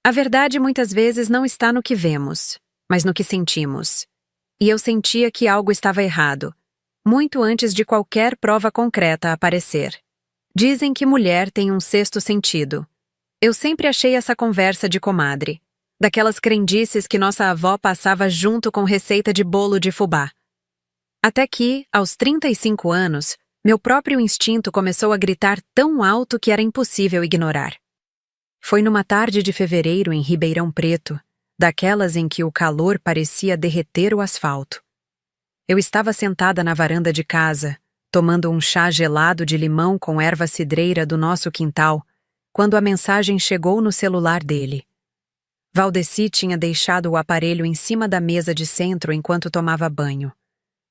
A verdade muitas vezes não está no que vemos, mas no que sentimos. E eu sentia que algo estava errado, muito antes de qualquer prova concreta aparecer. Dizem que mulher tem um sexto sentido. Eu sempre achei essa conversa de comadre, daquelas crendices que nossa avó passava junto com receita de bolo de fubá. Até que, aos 35 anos, meu próprio instinto começou a gritar tão alto que era impossível ignorar. Foi numa tarde de fevereiro em Ribeirão Preto, daquelas em que o calor parecia derreter o asfalto. Eu estava sentada na varanda de casa, tomando um chá gelado de limão com erva cidreira do nosso quintal, quando a mensagem chegou no celular dele. Valdeci tinha deixado o aparelho em cima da mesa de centro enquanto tomava banho.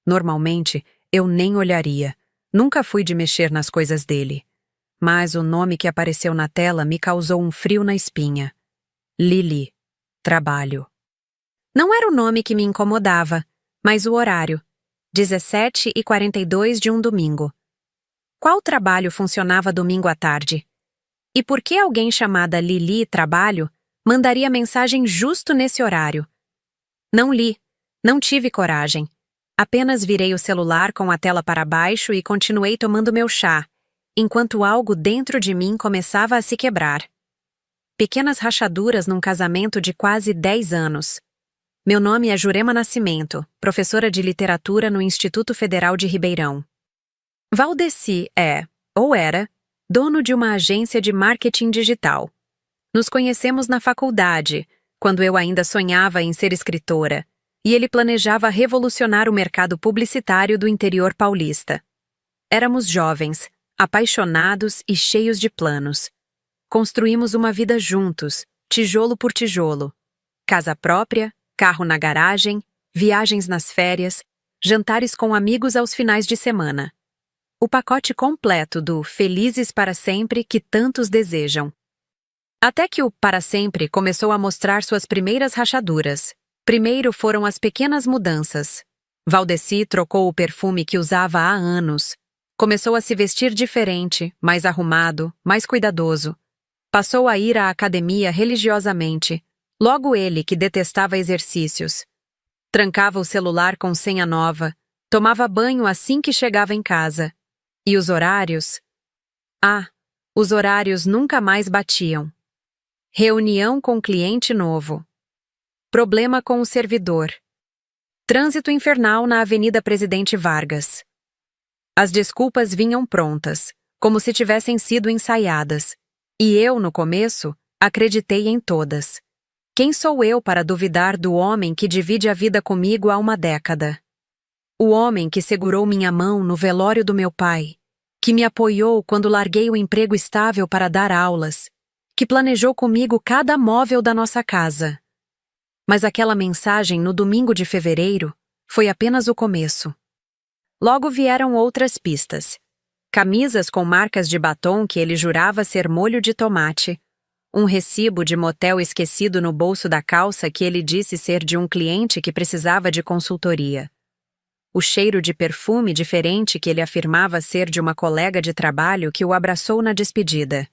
Normalmente, eu nem olharia, nunca fui de mexer nas coisas dele. Mas o nome que apareceu na tela me causou um frio na espinha. Lili. Trabalho. Não era o nome que me incomodava, mas o horário. 17h42 de um domingo. Qual trabalho funcionava domingo à tarde? E por que alguém chamada Lili Trabalho mandaria mensagem justo nesse horário? Não li, não tive coragem. Apenas virei o celular com a tela para baixo e continuei tomando meu chá, enquanto algo dentro de mim começava a se quebrar. Pequenas rachaduras num casamento de quase 10 anos. Meu nome é Jurema Nascimento, professora de literatura no Instituto Federal de Ribeirão. Valdeci é, ou era, dono de uma agência de marketing digital. Nos conhecemos na faculdade, quando eu ainda sonhava em ser escritora, e ele planejava revolucionar o mercado publicitário do interior paulista. Éramos jovens, apaixonados e cheios de planos. Construímos uma vida juntos, tijolo por tijolo. Casa própria, carro na garagem, viagens nas férias, jantares com amigos aos finais de semana. O pacote completo do felizes para sempre que tantos desejam. Até que o para sempre começou a mostrar suas primeiras rachaduras. Primeiro foram as pequenas mudanças. Valdeci trocou o perfume que usava há anos. Começou a se vestir diferente, mais arrumado, mais cuidadoso. Passou a ir à academia religiosamente. Logo ele, que detestava exercícios. Trancava o celular com senha nova. Tomava banho assim que chegava em casa. E os horários? Os horários nunca mais batiam. Reunião com cliente novo. Problema com o servidor. Trânsito infernal na Avenida Presidente Vargas. As desculpas vinham prontas, como se tivessem sido ensaiadas. E eu, no começo, acreditei em todas. Quem sou eu para duvidar do homem que divide a vida comigo há uma década? O homem que segurou minha mão no velório do meu pai, que me apoiou quando larguei o emprego estável para dar aulas, que planejou comigo cada móvel da nossa casa. Mas aquela mensagem no domingo de fevereiro foi apenas o começo. Logo vieram outras pistas. Camisas com marcas de batom que ele jurava ser molho de tomate, um recibo de motel esquecido no bolso da calça que ele disse ser de um cliente que precisava de consultoria. O cheiro de perfume diferente que ele afirmava ser de uma colega de trabalho que o abraçou na despedida.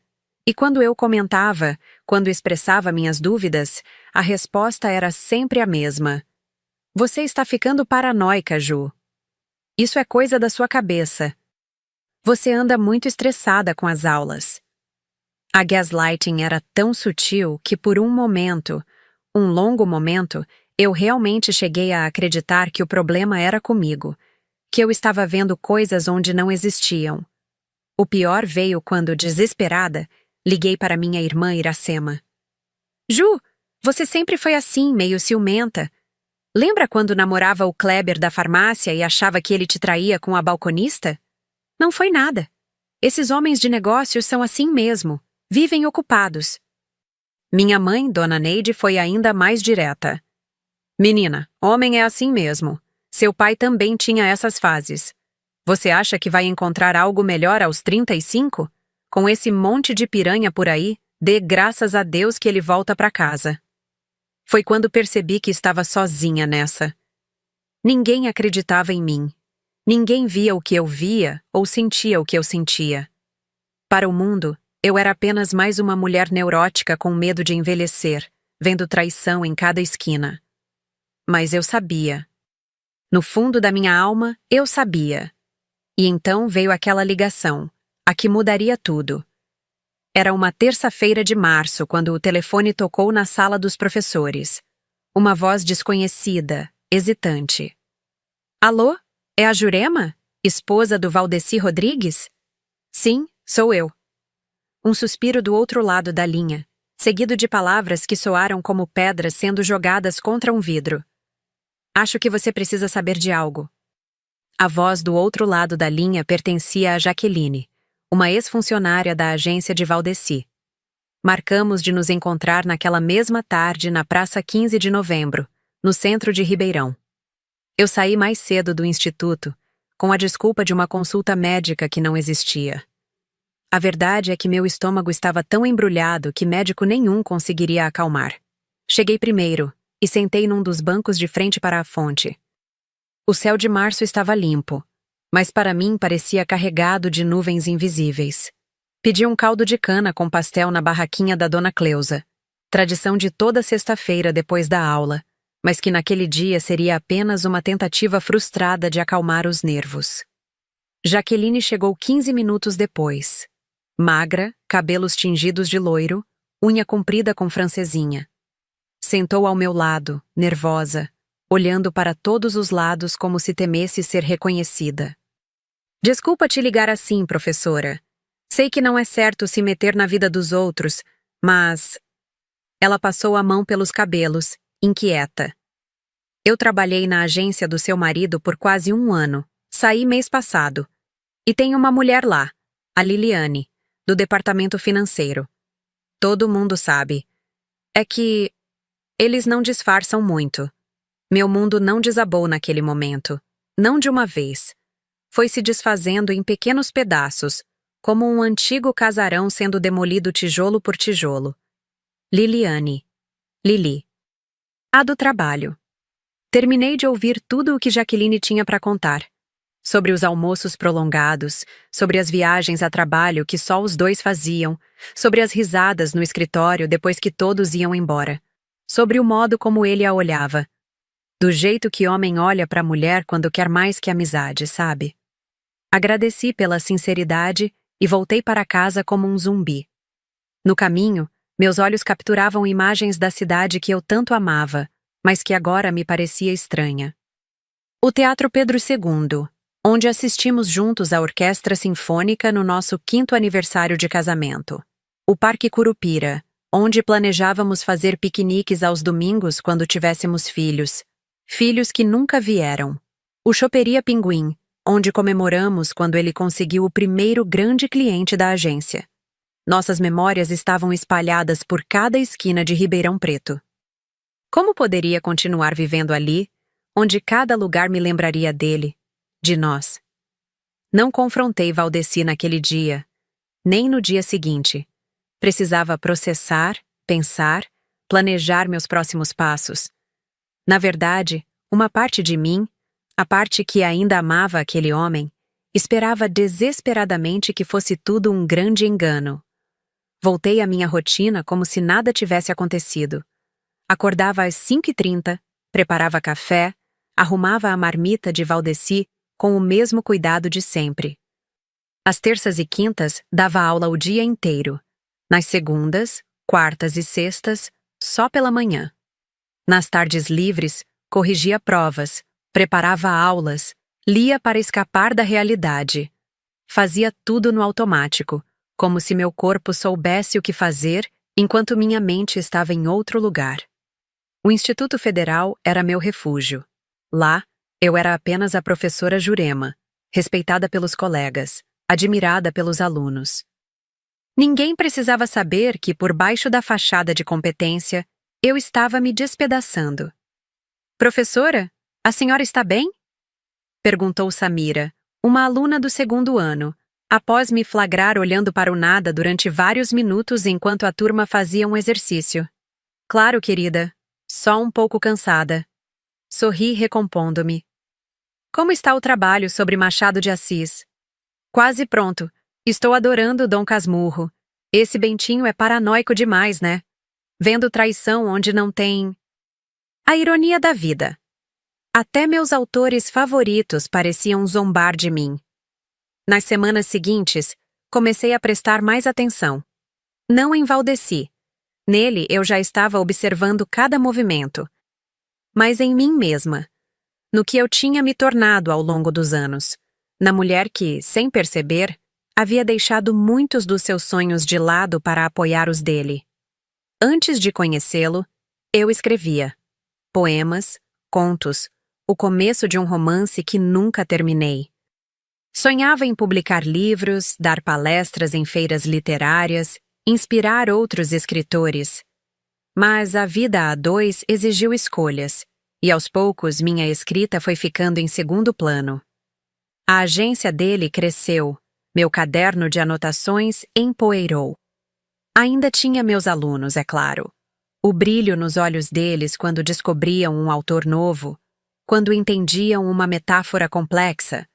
E quando eu comentava, quando expressava minhas dúvidas, a resposta era sempre a mesma. Você está ficando paranoica, Ju. Isso é coisa da sua cabeça. Você anda muito estressada com as aulas. A gaslighting era tão sutil que por um momento, um longo momento, eu realmente cheguei a acreditar que o problema era comigo, que eu estava vendo coisas onde não existiam. O pior veio quando, desesperada, liguei para minha irmã Iracema. Ju, você sempre foi assim, meio ciumenta. Lembra quando namorava o Kleber da farmácia e achava que ele te traía com a balconista? Não foi nada. Esses homens de negócios são assim mesmo, vivem ocupados. Minha mãe, Dona Neide, foi ainda mais direta. Menina, homem é assim mesmo. Seu pai também tinha essas fases. Você acha que vai encontrar algo melhor aos 35? Com esse monte de piranha por aí, dê graças a Deus que ele volta para casa. Foi quando percebi que estava sozinha nessa. Ninguém acreditava em mim. Ninguém via o que eu via ou sentia o que eu sentia. Para o mundo, eu era apenas mais uma mulher neurótica com medo de envelhecer, vendo traição em cada esquina. Mas eu sabia. No fundo da minha alma, eu sabia. E então veio aquela ligação, a que mudaria tudo. Era uma terça-feira de março quando o telefone tocou na sala dos professores. Uma voz desconhecida, hesitante. Alô? É a Jurema? Esposa do Valdeci Rodrigues? Sim, sou eu. Um suspiro do outro lado da linha, seguido de palavras que soaram como pedras sendo jogadas contra um vidro. Acho que você precisa saber de algo. A voz do outro lado da linha pertencia a Jaqueline, uma ex-funcionária da agência de Valdeci. Marcamos de nos encontrar naquela mesma tarde na Praça 15 de Novembro, no centro de Ribeirão. Eu saí mais cedo do instituto, com a desculpa de uma consulta médica que não existia. A verdade é que meu estômago estava tão embrulhado que médico nenhum conseguiria acalmar. Cheguei primeiro e sentei num dos bancos de frente para a fonte. O céu de março estava limpo, mas para mim parecia carregado de nuvens invisíveis. Pedi um caldo de cana com pastel na barraquinha da Dona Cleusa, tradição de toda sexta-feira depois da aula, mas que naquele dia seria apenas uma tentativa frustrada de acalmar os nervos. Jaqueline chegou 15 minutos depois. Magra, cabelos tingidos de loiro, unha comprida com francesinha. Sentou ao meu lado, nervosa, olhando para todos os lados como se temesse ser reconhecida. Desculpa te ligar assim, professora. Sei que não é certo se meter na vida dos outros, mas... Ela passou a mão pelos cabelos, inquieta. Eu trabalhei na agência do seu marido por quase 1 ano. Saí mês passado. E tem uma mulher lá, a Liliane, do departamento financeiro. Todo mundo sabe. É que... eles não disfarçam muito. Meu mundo não desabou naquele momento. Não de uma vez. Foi se desfazendo em pequenos pedaços, como um antigo casarão sendo demolido tijolo por tijolo. Liliane. Lili. A do trabalho. Terminei de ouvir tudo o que Jaqueline tinha para contar. Sobre os almoços prolongados, sobre as viagens a trabalho que só os dois faziam, sobre as risadas no escritório depois que todos iam embora, sobre o modo como ele a olhava. Do jeito que homem olha para a mulher quando quer mais que amizade, sabe? Agradeci pela sinceridade e voltei para casa como um zumbi. No caminho, meus olhos capturavam imagens da cidade que eu tanto amava, mas que agora me parecia estranha. O Teatro Pedro II, onde assistimos juntos à Orquestra Sinfônica no nosso 5º aniversário de casamento. O Parque Curupira, onde planejávamos fazer piqueniques aos domingos quando tivéssemos filhos. Filhos que nunca vieram. O Choperia Pinguim, onde comemoramos quando ele conseguiu o primeiro grande cliente da agência. Nossas memórias estavam espalhadas por cada esquina de Ribeirão Preto. Como poderia continuar vivendo ali, onde cada lugar me lembraria dele, de nós? Não confrontei Valdeci naquele dia, nem no dia seguinte. Precisava processar, pensar, planejar meus próximos passos. Na verdade, uma parte de mim, a parte que ainda amava aquele homem, esperava desesperadamente que fosse tudo um grande engano. Voltei à minha rotina como se nada tivesse acontecido. Acordava às 5h30, preparava café, arrumava a marmita de Valdeci com o mesmo cuidado de sempre. Às terças e quintas, dava aula o dia inteiro. Nas segundas, quartas e sextas, só pela manhã. Nas tardes livres, corrigia provas, preparava aulas, lia para escapar da realidade. Fazia tudo no automático, como se meu corpo soubesse o que fazer enquanto minha mente estava em outro lugar. O Instituto Federal era meu refúgio. Lá, eu era apenas a professora Jurema, respeitada pelos colegas, admirada pelos alunos. Ninguém precisava saber que, por baixo da fachada de competência, eu estava me despedaçando. Professora, a senhora está bem? Perguntou Samira, uma aluna do 2º ano, após me flagrar olhando para o nada durante vários minutos enquanto a turma fazia um exercício. Claro, querida. Só um pouco cansada. Sorri recompondo-me. Como está o trabalho sobre Machado de Assis? Quase pronto. Estou adorando Dom Casmurro. Esse Bentinho é paranoico demais, né? Vendo traição onde não tem... A ironia da vida. Até meus autores favoritos pareciam zombar de mim. Nas semanas seguintes, comecei a prestar mais atenção. Não em Valdeci. Nele eu já estava observando cada movimento. Mas em mim mesma. No que eu tinha me tornado ao longo dos anos. Na mulher que, sem perceber, havia deixado muitos dos seus sonhos de lado para apoiar os dele. Antes de conhecê-lo, eu escrevia poemas, contos, o começo de um romance que nunca terminei. Sonhava em publicar livros, dar palestras em feiras literárias, inspirar outros escritores. Mas a vida a dois exigiu escolhas, e aos poucos minha escrita foi ficando em segundo plano. A agência dele cresceu, meu caderno de anotações empoeirou. Ainda tinha meus alunos, é claro. O brilho nos olhos deles quando descobriam um autor novo, quando entendiam uma metáfora complexa,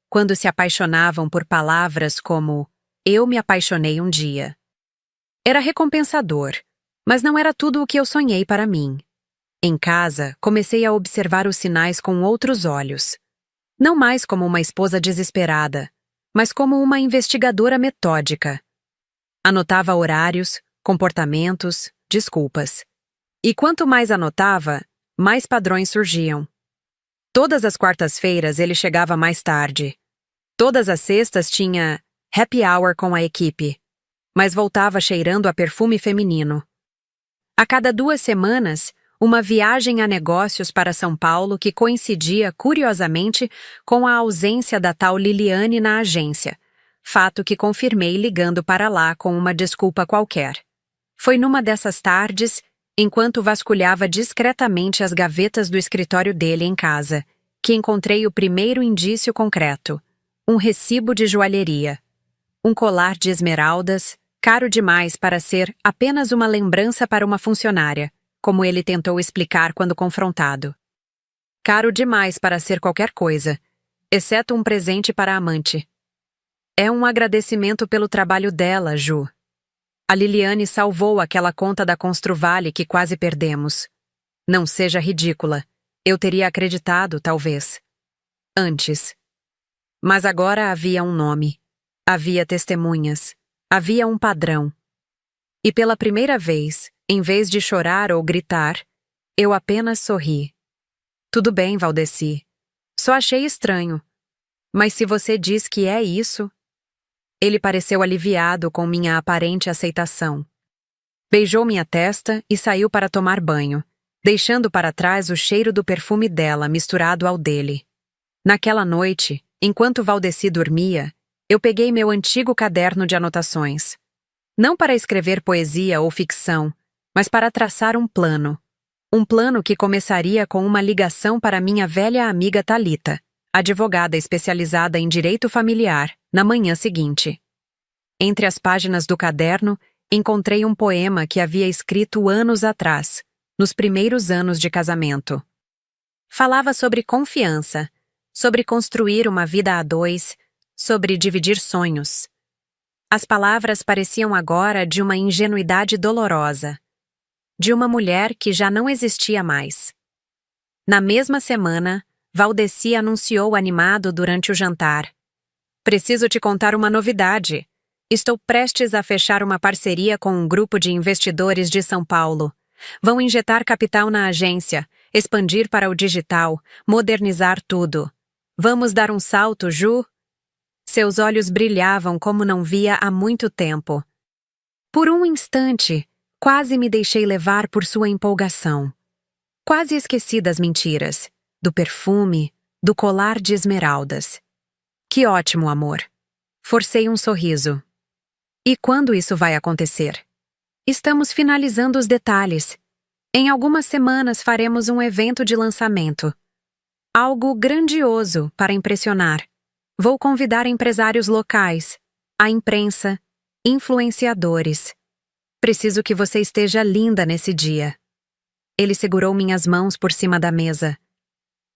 quando se apaixonavam por palavras como "eu me apaixonei um dia". Era recompensador, mas não era tudo o que eu sonhei para mim. Em casa, comecei a observar os sinais com outros olhos. Não mais como uma esposa desesperada, mas como uma investigadora metódica. Anotava horários, comportamentos, desculpas. E quanto mais anotava, mais padrões surgiam. Todas as quartas-feiras ele chegava mais tarde. Todas as sextas tinha happy hour com a equipe, mas voltava cheirando a perfume feminino. A cada 2 semanas, uma viagem a negócios para São Paulo que coincidia, curiosamente, com a ausência da tal Liliane na agência, fato que confirmei ligando para lá com uma desculpa qualquer. Foi numa dessas tardes, enquanto vasculhava discretamente as gavetas do escritório dele em casa, que encontrei o primeiro indício concreto, um recibo de joalheria. Um colar de esmeraldas, caro demais para ser apenas uma lembrança para uma funcionária, como ele tentou explicar quando confrontado. Caro demais para ser qualquer coisa, exceto um presente para a amante. É um agradecimento pelo trabalho dela, Ju. A Liliane salvou aquela conta da Construvale que quase perdemos. Não seja ridícula. Eu teria acreditado, talvez. Antes. Mas agora havia um nome. Havia testemunhas. Havia um padrão. E pela primeira vez, em vez de chorar ou gritar, eu apenas sorri. Tudo bem, Valdeci. Só achei estranho. Mas se você diz que é isso... Ele pareceu aliviado com minha aparente aceitação. Beijou minha testa e saiu para tomar banho, deixando para trás o cheiro do perfume dela misturado ao dele. Naquela noite, enquanto Valdeci dormia, eu peguei meu antigo caderno de anotações. Não para escrever poesia ou ficção, mas para traçar um plano. Um plano que começaria com uma ligação para minha velha amiga Thalita, advogada especializada em direito familiar, na manhã seguinte. Entre as páginas do caderno, encontrei um poema que havia escrito anos atrás, nos primeiros anos de casamento. Falava sobre confiança, sobre construir uma vida a dois, sobre dividir sonhos. As palavras pareciam agora de uma ingenuidade dolorosa, de uma mulher que já não existia mais. Na mesma semana, Valdeci anunciou animado durante o jantar. Preciso te contar uma novidade. Estou prestes a fechar uma parceria com um grupo de investidores de São Paulo. Vão injetar capital na agência, expandir para o digital, modernizar tudo. Vamos dar um salto, Ju? Seus olhos brilhavam como não via há muito tempo. Por um instante, quase me deixei levar por sua empolgação. Quase esqueci das mentiras, do perfume, do colar de esmeraldas. Que ótimo, amor. Forcei um sorriso. E quando isso vai acontecer? Estamos finalizando os detalhes. Em algumas semanas faremos um evento de lançamento. Algo grandioso para impressionar. Vou convidar empresários locais, a imprensa, influenciadores. Preciso que você esteja linda nesse dia. Ele segurou minhas mãos por cima da mesa.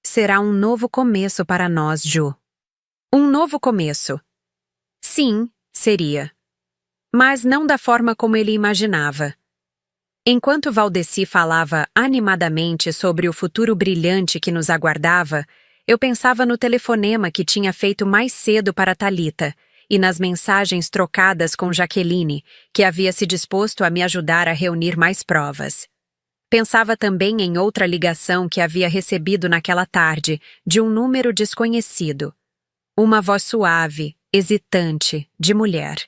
Será um novo começo para nós, Ju. Um novo começo. Sim, seria. mas não da forma como ele imaginava. Enquanto Valdeci falava animadamente sobre o futuro brilhante que nos aguardava, eu pensava no telefonema que tinha feito mais cedo para Thalita e nas mensagens trocadas com Jaqueline, que havia se disposto a me ajudar a reunir mais provas. Pensava também em outra ligação que havia recebido naquela tarde, de um número desconhecido. Uma voz suave, hesitante, de mulher.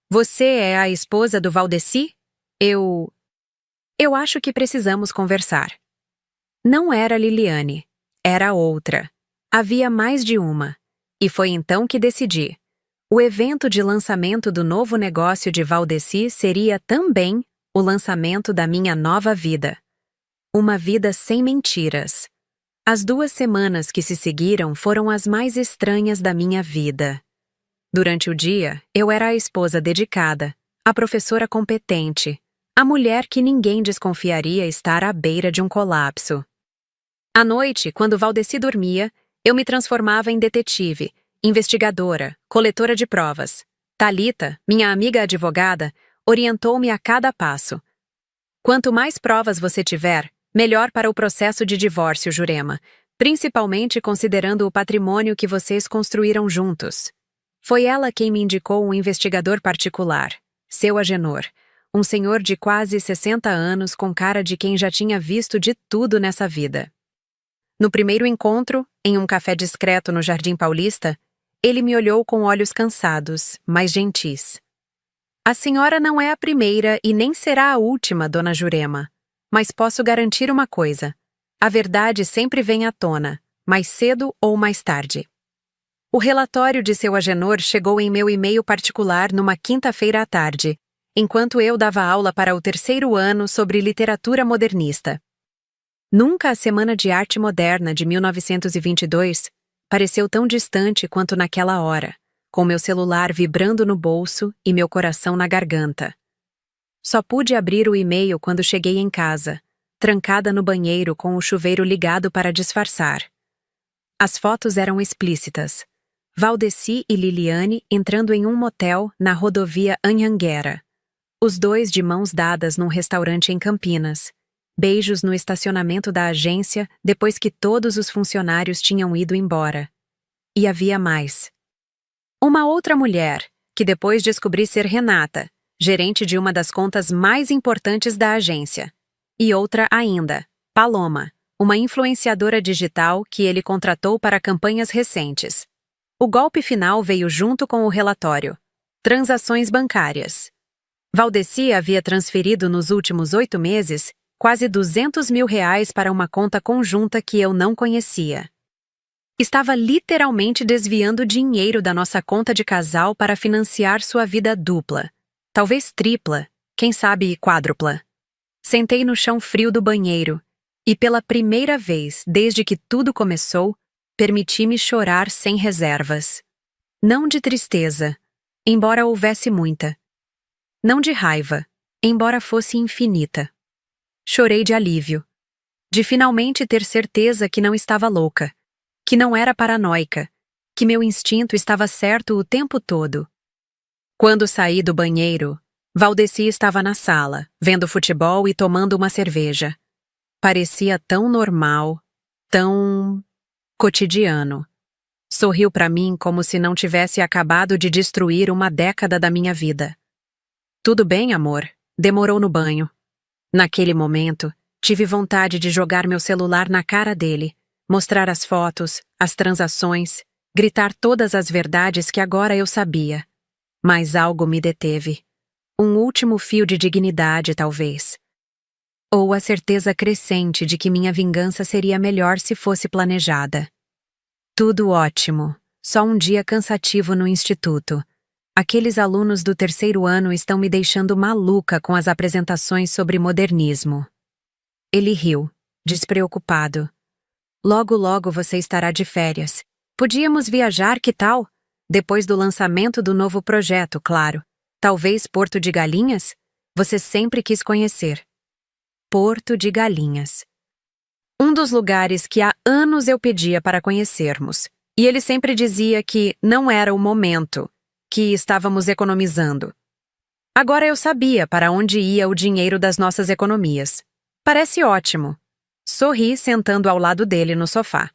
Você é a esposa do Valdeci? Eu acho que precisamos conversar. Não era Liliane. Era outra. Havia mais de uma. E foi então que decidi. O evento de lançamento do novo negócio de Valdeci seria também o lançamento da minha nova vida. Uma vida sem mentiras. As 2 semanas que se seguiram foram as mais estranhas da minha vida. Durante o dia, eu era a esposa dedicada, a professora competente, a mulher que ninguém desconfiaria estar à beira de um colapso. À noite, quando Valdeci dormia, eu me transformava em detetive, investigadora, coletora de provas. Thalita, minha amiga advogada, orientou-me a cada passo. Quanto mais provas você tiver, melhor para o processo de divórcio, Jurema, principalmente considerando o patrimônio que vocês construíram juntos. Foi ela quem me indicou um investigador particular, seu Agenor, um senhor de quase 60 anos com cara de quem já tinha visto de tudo nessa vida. No primeiro encontro, em um café discreto no Jardim Paulista, ele me olhou com olhos cansados, mas gentis. A senhora não é a primeira e nem será a última, dona Jurema, mas posso garantir uma coisa. A verdade sempre vem à tona, mais cedo ou mais tarde. O relatório de seu Agenor chegou em meu e-mail particular numa quinta-feira à tarde, enquanto eu dava aula para o 3º ano sobre literatura modernista. Nunca a Semana de Arte Moderna de 1922 pareceu tão distante quanto naquela hora, com meu celular vibrando no bolso e meu coração na garganta. Só pude abrir o e-mail quando cheguei em casa, trancada no banheiro com o chuveiro ligado para disfarçar. As fotos eram explícitas. Valdeci e Liliane entrando em um motel na rodovia Anhanguera. Os dois de mãos dadas num restaurante em Campinas. Beijos no estacionamento da agência depois que todos os funcionários tinham ido embora. E havia mais. Uma outra mulher, que depois descobri ser Renata, gerente de uma das contas mais importantes da agência. E outra ainda, Paloma, uma influenciadora digital que ele contratou para campanhas recentes. O golpe final veio junto com o relatório. Transações bancárias. Valdeci havia transferido nos últimos 8 meses quase R$200 mil para uma conta conjunta que eu não conhecia. Estava literalmente desviando dinheiro da nossa conta de casal para financiar sua vida dupla, talvez tripla, quem sabe quádrupla. Sentei no chão frio do banheiro e, pela primeira vez desde que tudo começou, permiti-me chorar sem reservas. Não de tristeza, embora houvesse muita. Não de raiva, embora fosse infinita. Chorei de alívio. De finalmente ter certeza que não estava louca, que não era paranoica, que meu instinto estava certo o tempo todo. Quando saí do banheiro, Valdeci estava na sala, vendo futebol e tomando uma cerveja. Parecia tão normal, tão cotidiano. Sorriu para mim como se não tivesse acabado de destruir uma década da minha vida. Tudo bem, amor, demorou no banho. Naquele momento, tive vontade de jogar meu celular na cara dele, mostrar as fotos, as transações, gritar todas as verdades que agora eu sabia. Mas algo me deteve. Um último fio de dignidade, talvez. Ou a certeza crescente de que minha vingança seria melhor se fosse planejada. Tudo ótimo, só um dia cansativo no instituto. Aqueles alunos do 3º ano estão me deixando maluca com as apresentações sobre modernismo. Ele riu, despreocupado. Logo, logo você estará de férias. Podíamos viajar, que tal? Depois do lançamento do novo projeto, claro. Talvez Porto de Galinhas? Você sempre quis conhecer. Porto de Galinhas. Um dos lugares que há anos eu pedia para conhecermos. E ele sempre dizia que não era o momento, que estávamos economizando. Agora eu sabia para onde ia o dinheiro das nossas economias. Parece ótimo. Sorri sentando ao lado dele no sofá.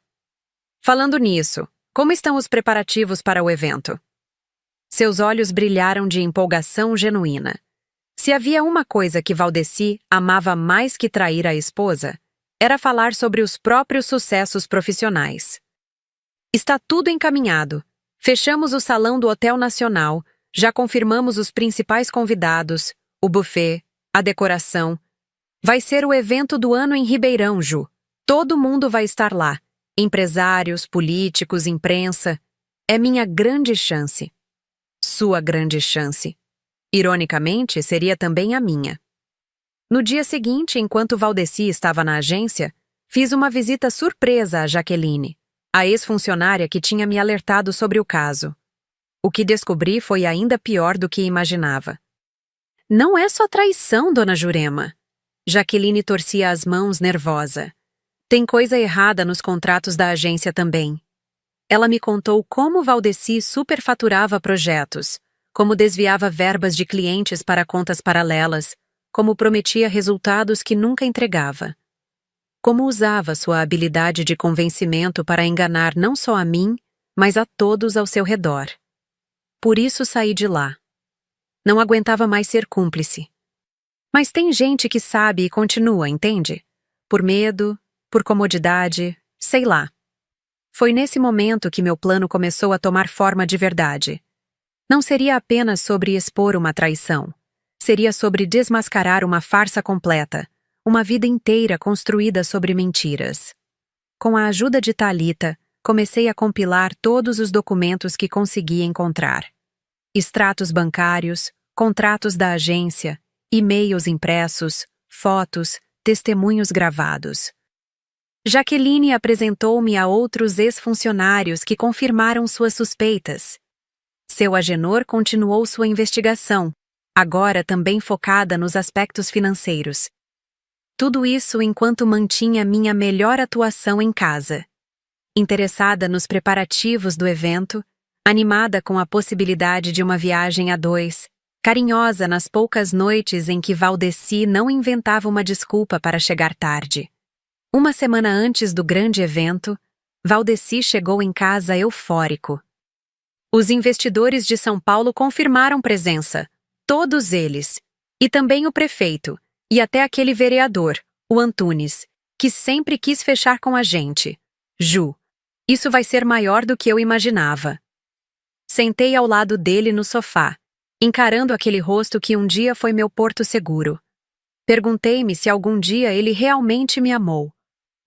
Falando nisso, como estão os preparativos para o evento? Seus olhos brilharam de empolgação genuína. Se havia uma coisa que Valdeci amava mais que trair a esposa, era falar sobre os próprios sucessos profissionais. Está tudo encaminhado. Fechamos o salão do Hotel Nacional, já confirmamos os principais convidados, o buffet, a decoração. Vai ser o evento do ano em Ribeirão, Ju. Todo mundo vai estar lá. Empresários, políticos, imprensa. É minha grande chance. Sua grande chance. Ironicamente, seria também a minha. No dia seguinte, enquanto Valdeci estava na agência, fiz uma visita surpresa a Jaqueline, a ex-funcionária que tinha me alertado sobre o caso. O que descobri foi ainda pior do que imaginava. Não é só traição, dona Jurema. Jaqueline torcia as mãos nervosa. Tem coisa errada nos contratos da agência também. Ela me contou como Valdeci superfaturava projetos, como desviava verbas de clientes para contas paralelas, como prometia resultados que nunca entregava. Como usava sua habilidade de convencimento para enganar não só a mim, mas a todos ao seu redor. Por isso saí de lá. Não aguentava mais ser cúmplice. Mas tem gente que sabe e continua, entende? Por medo, por comodidade, sei lá. Foi nesse momento que meu plano começou a tomar forma de verdade. Não seria apenas sobre expor uma traição. Seria sobre desmascarar uma farsa completa, uma vida inteira construída sobre mentiras. Com a ajuda de Thalita, comecei a compilar todos os documentos que consegui encontrar. Extratos bancários, contratos da agência, e-mails impressos, fotos, testemunhos gravados. Jaqueline apresentou-me a outros ex-funcionários que confirmaram suas suspeitas. Seu Agenor continuou sua investigação, agora também focada nos aspectos financeiros. Tudo isso enquanto mantinha minha melhor atuação em casa. Interessada nos preparativos do evento, animada com a possibilidade de uma viagem a dois, carinhosa nas poucas noites em que Valdeci não inventava uma desculpa para chegar tarde. Uma semana antes do grande evento, Valdeci chegou em casa eufórico. Os investidores de São Paulo confirmaram presença, todos eles, e também o prefeito, e até aquele vereador, o Antunes, que sempre quis fechar com a gente. Ju, isso vai ser maior do que eu imaginava. Sentei ao lado dele no sofá, encarando aquele rosto que um dia foi meu porto seguro. Perguntei-me se algum dia ele realmente me amou,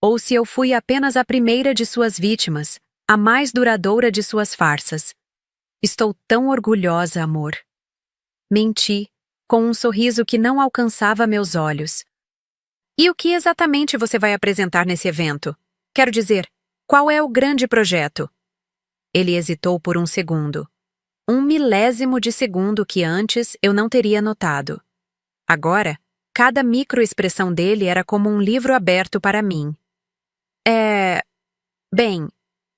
ou se eu fui apenas a primeira de suas vítimas, a mais duradoura de suas farsas. Estou tão orgulhosa, amor. Menti, com um sorriso que não alcançava meus olhos. E o que exatamente você vai apresentar nesse evento? Quero dizer, qual é o grande projeto? Ele hesitou por um segundo. Um milésimo de segundo que antes eu não teria notado. Agora, cada microexpressão dele era como um livro aberto para mim. Bem,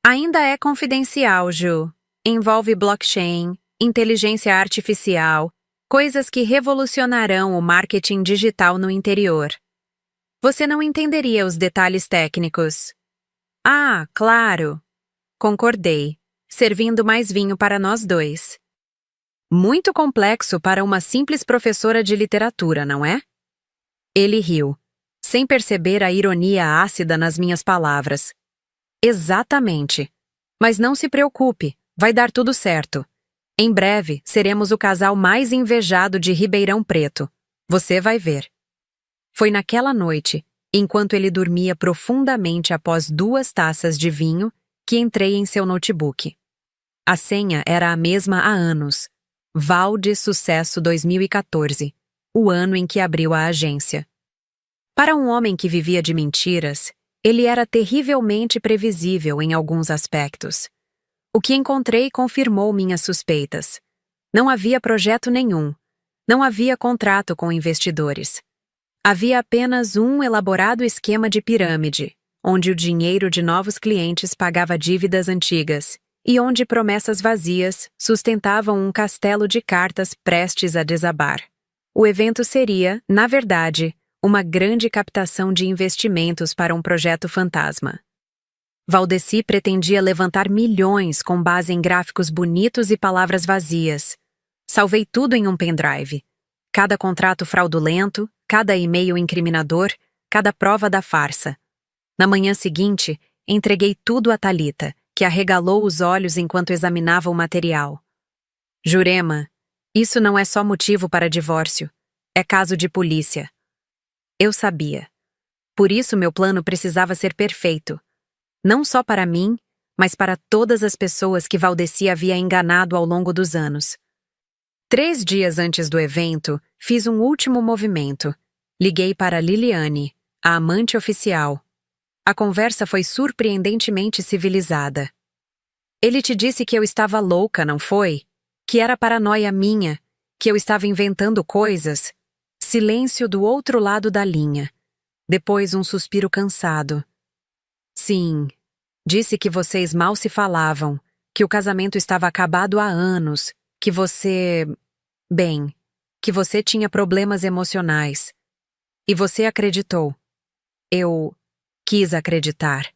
ainda é confidencial, Ju. Envolve blockchain, inteligência artificial, coisas que revolucionarão o marketing digital no interior. Você não entenderia os detalhes técnicos. Ah, claro. Concordei, servindo mais vinho para nós dois. Muito complexo para uma simples professora de literatura, não é? Ele riu, sem perceber a ironia ácida nas minhas palavras. Exatamente. Mas não se preocupe, vai dar tudo certo. Em breve, seremos o casal mais invejado de Ribeirão Preto. Você vai ver. Foi naquela noite, enquanto ele dormia profundamente após 2 taças de vinho, que entrei em seu notebook. A senha era a mesma há anos. Valde Sucesso 2014, o ano em que abriu a agência. Para um homem que vivia de mentiras, ele era terrivelmente previsível em alguns aspectos. O que encontrei confirmou minhas suspeitas. Não havia projeto nenhum. Não havia contrato com investidores. Havia apenas um elaborado esquema de pirâmide, onde o dinheiro de novos clientes pagava dívidas antigas, e onde promessas vazias sustentavam um castelo de cartas prestes a desabar. O evento seria, na verdade, uma grande captação de investimentos para um projeto fantasma. Valdeci pretendia levantar milhões com base em gráficos bonitos e palavras vazias. Salvei tudo em um pendrive. Cada contrato fraudulento, cada e-mail incriminador, cada prova da farsa. Na manhã seguinte, entreguei tudo a Thalita, que arregalou os olhos enquanto examinava o material. Jurema, isso não é só motivo para divórcio. É caso de polícia. Eu sabia. Por isso meu plano precisava ser perfeito. Não só para mim, mas para todas as pessoas que Valdeci havia enganado ao longo dos anos. 3 dias antes do evento, fiz um último movimento. Liguei para Liliane, a amante oficial. A conversa foi surpreendentemente civilizada. Ele te disse que eu estava louca, não foi? Que era paranoia minha, que eu estava inventando coisas? Silêncio do outro lado da linha. Depois um suspiro cansado. Sim, disse que vocês mal se falavam, que o casamento estava acabado há anos, que você... Bem, que você tinha problemas emocionais. E você acreditou. Eu quis acreditar.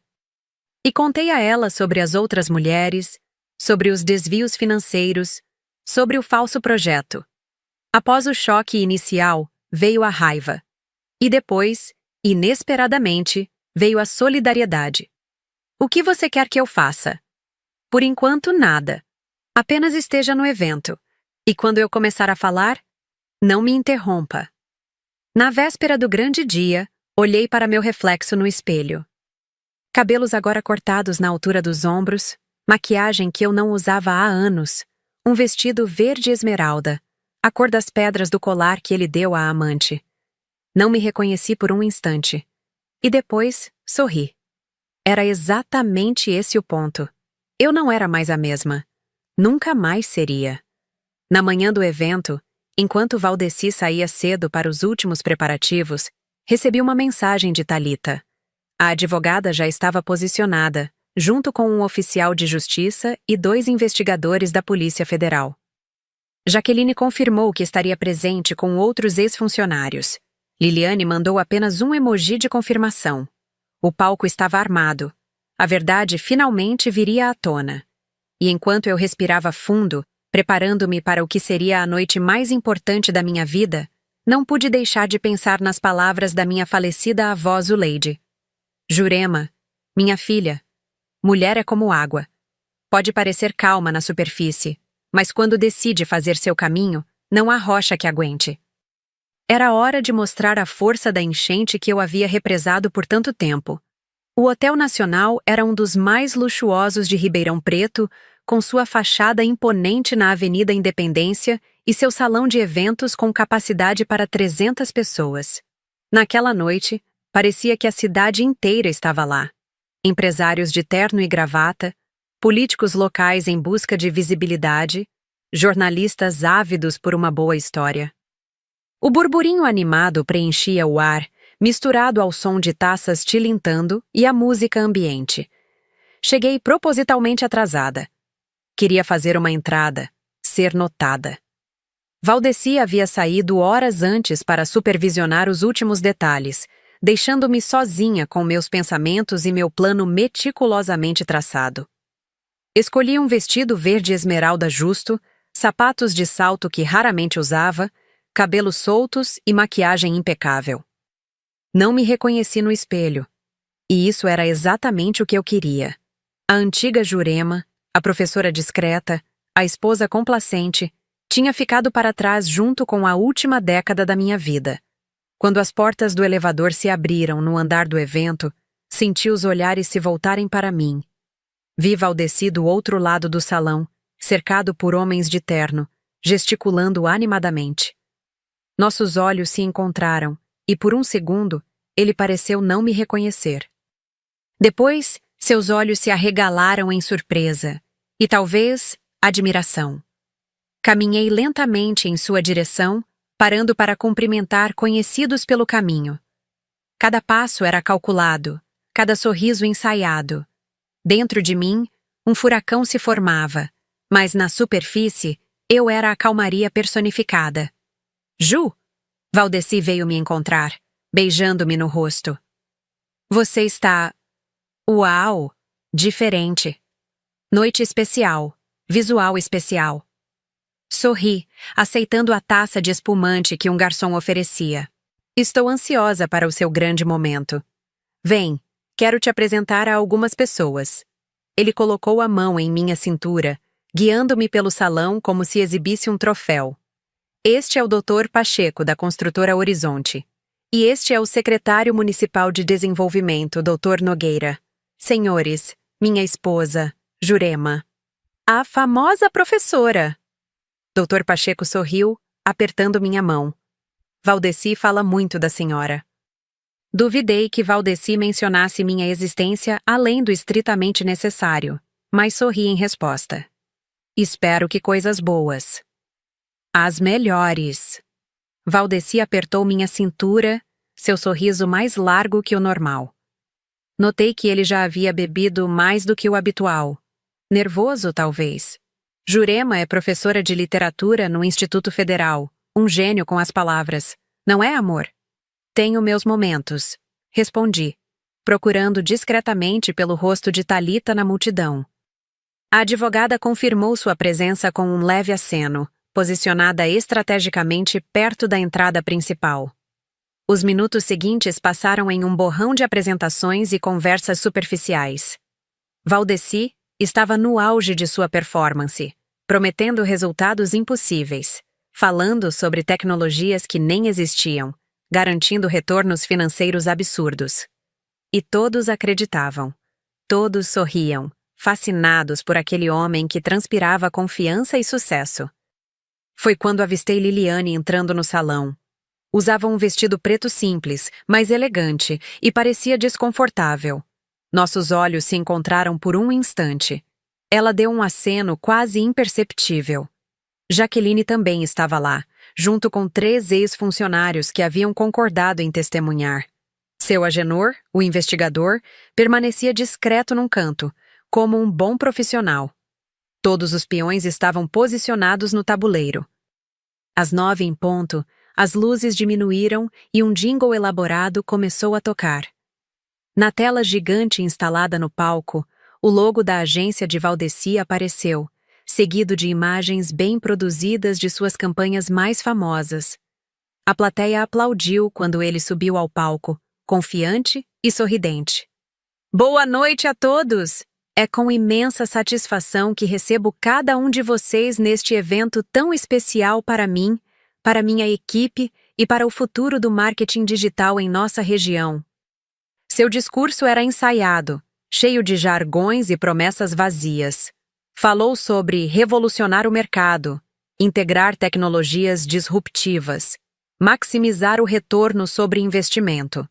E contei a ela sobre as outras mulheres, sobre os desvios financeiros, sobre o falso projeto. Após o choque inicial, veio a raiva. E depois, inesperadamente, veio a solidariedade. O que você quer que eu faça? Por enquanto, nada. Apenas esteja no evento. E quando eu começar a falar, não me interrompa. Na véspera do grande dia, olhei para meu reflexo no espelho. Cabelos agora cortados na altura dos ombros, maquiagem que eu não usava há anos, um vestido verde esmeralda, a cor das pedras do colar que ele deu à amante. Não me reconheci por um instante. E depois, sorri. Era exatamente esse o ponto. Eu não era mais a mesma. Nunca mais seria. Na manhã do evento, enquanto Valdeci saía cedo para os últimos preparativos, recebi uma mensagem de Thalita. A advogada já estava posicionada, junto com um oficial de justiça e 2 investigadores da Polícia Federal. Jaqueline confirmou que estaria presente com outros ex-funcionários. Liliane mandou apenas um emoji de confirmação. O palco estava armado. A verdade finalmente viria à tona. E enquanto eu respirava fundo, preparando-me para o que seria a noite mais importante da minha vida, não pude deixar de pensar nas palavras da minha falecida avó Zuleide. Jurema, minha filha, mulher é como água. Pode parecer calma na superfície, mas quando decide fazer seu caminho, não há rocha que aguente. Era hora de mostrar a força da enchente que eu havia represado por tanto tempo. O Hotel Nacional era um dos mais luxuosos de Ribeirão Preto, com sua fachada imponente na Avenida Independência e seu salão de eventos com capacidade para 300 pessoas. Naquela noite, parecia que a cidade inteira estava lá. Empresários de terno e gravata, políticos locais em busca de visibilidade, jornalistas ávidos por uma boa história. O burburinho animado preenchia o ar, misturado ao som de taças tilintando e a música ambiente. Cheguei propositalmente atrasada. Queria fazer uma entrada, ser notada. Valdeci havia saído horas antes para supervisionar os últimos detalhes, deixando-me sozinha com meus pensamentos e meu plano meticulosamente traçado. Escolhi um vestido verde esmeralda justo, sapatos de salto que raramente usava, cabelos soltos e maquiagem impecável. Não me reconheci no espelho. E isso era exatamente o que eu queria. A antiga Jurema, a professora discreta, a esposa complacente, tinha ficado para trás junto com a última década da minha vida. Quando as portas do elevador se abriram no andar do evento, senti os olhares se voltarem para mim. Vi Valdeci do outro lado do salão, cercado por homens de terno, gesticulando animadamente. Nossos olhos se encontraram, e por um segundo, ele pareceu não me reconhecer. Depois, seus olhos se arregalaram em surpresa, e talvez admiração. Caminhei lentamente em sua direção, parando para cumprimentar conhecidos pelo caminho. Cada passo era calculado, cada sorriso ensaiado. Dentro de mim, Um furacão se formava, mas na superfície eu era a calmaria personificada. Ju! Valdeci veio me encontrar, beijando-me no rosto. Você está... Uau! Diferente. Noite especial. Visual especial. Sorri, aceitando a taça de espumante que um garçom oferecia. Estou ansiosa para o seu grande momento. Vem, quero te apresentar a algumas pessoas. Ele colocou a mão em minha cintura, guiando-me pelo salão como se exibisse um troféu. Este é o Dr. Pacheco, da construtora Horizonte. E este é o secretário municipal de desenvolvimento, Dr. Nogueira. Senhores, minha esposa, Jurema. A famosa professora. Dr. Pacheco sorriu, apertando minha mão. Valdeci fala muito da senhora. Duvidei que Valdeci mencionasse minha existência além do estritamente necessário, mas sorri em resposta. Espero que coisas boas. As melhores. Valdeci apertou minha cintura, seu sorriso mais largo que o normal. Notei que ele já havia bebido mais do que o habitual. Nervoso, talvez. Jurema é professora de literatura no Instituto Federal, um gênio com as palavras. Não é, amor? Tenho meus momentos, respondi, procurando discretamente pelo rosto de Thalita na multidão. A advogada confirmou sua presença com um leve aceno, posicionada estrategicamente perto da entrada principal. Os minutos seguintes passaram em um borrão de apresentações e conversas superficiais. Valdeci estava no auge de sua performance, prometendo resultados impossíveis, falando sobre tecnologias que nem existiam, garantindo retornos financeiros absurdos. E todos acreditavam. Todos sorriam, fascinados por aquele homem que transpirava confiança e sucesso. Foi quando avistei Liliane entrando no salão. Usava um vestido preto simples, mas elegante, e parecia desconfortável. Nossos olhos se encontraram por um instante. Ela deu um aceno quase imperceptível. Jaqueline também estava lá, junto com 3 ex-funcionários que haviam concordado em testemunhar. Seu Agenor, o investigador, permanecia discreto num canto, como um bom profissional. Todos os peões estavam posicionados no tabuleiro. Às 9 em ponto, as luzes diminuíram e um jingle elaborado começou a tocar. Na tela gigante instalada no palco, o logo da agência de Valdeci apareceu, seguido de imagens bem produzidas de suas campanhas mais famosas. A plateia aplaudiu quando ele subiu ao palco, confiante e sorridente. Boa noite a todos! É com imensa satisfação que recebo cada um de vocês neste evento tão especial para mim, para minha equipe e para o futuro do marketing digital em nossa região. Seu discurso era ensaiado, cheio de jargões e promessas vazias. Falou sobre revolucionar o mercado, integrar tecnologias disruptivas, maximizar o retorno sobre investimento.